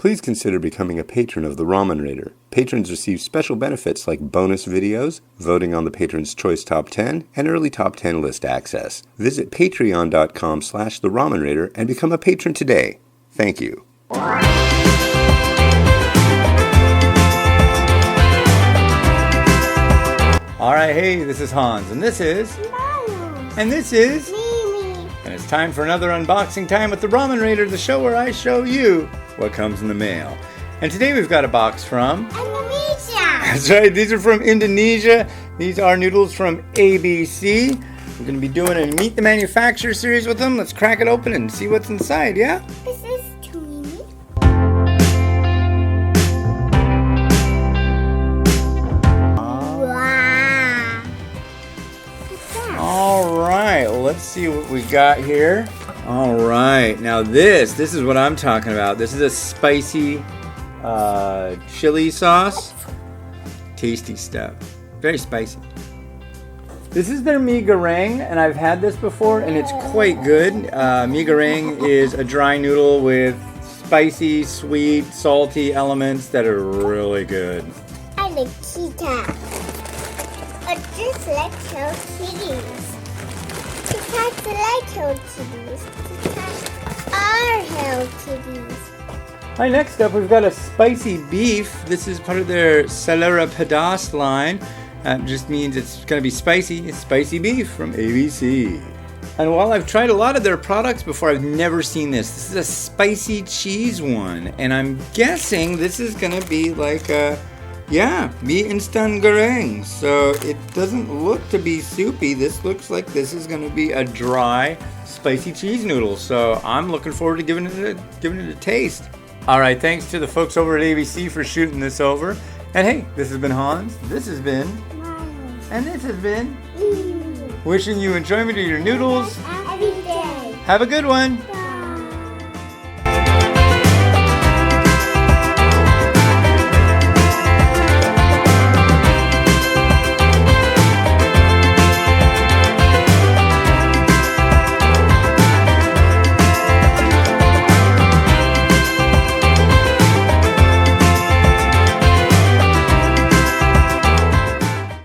Please consider becoming a patron of the Ramen Raider. Patrons receive special benefits like bonus videos, voting on the Patron's Choice Top 10, and early Top 10 list access. Visit patreon.com/The Ramen Raider and become a patron today. Thank you. Alright, hey, this is Hans, and this is... Mom. And this is... Mimi. And it's time for another unboxing time with the Ramen Raider, the show where I show you what comes in the mail. And today we've got a box from... Indonesia. That's right, these are from Indonesia. These are noodles from ABC. We're going to be doing a Meet the Manufacturer series with them. Let's crack it open and see what's inside, yeah? This is to Mimi. Wow. What's that? Alright, let's see what we got here. Alright, now this is what I'm talking about. This is a spicy chili sauce. Tasty stuff. Very spicy. This is their mee goreng, and I've had this before, and it's quite good. Mee goreng is a dry noodle with spicy, sweet, salty elements that are really good. I like cheetah. But just like how chilies. Cheetahs like how chilies. Cheetahs are how chilies. All right, next up we've got a spicy beef. This is part of their Selera Pedas line. Just means it's going to be spicy. It's spicy beef from ABC. And while I've tried a lot of their products before, I've never seen this. This is a spicy cheese one. And I'm guessing this is going to be like a, mee instant goreng. So it doesn't look to be soupy. This looks like this is going to be a dry, spicy cheese noodle. So I'm looking forward to giving it a taste. All right, thanks to the folks over at ABC for shooting this over. And hey, this has been Hans. This has been... And this has been... Wishing you enjoyment of your noodles. Every day. Have a good one.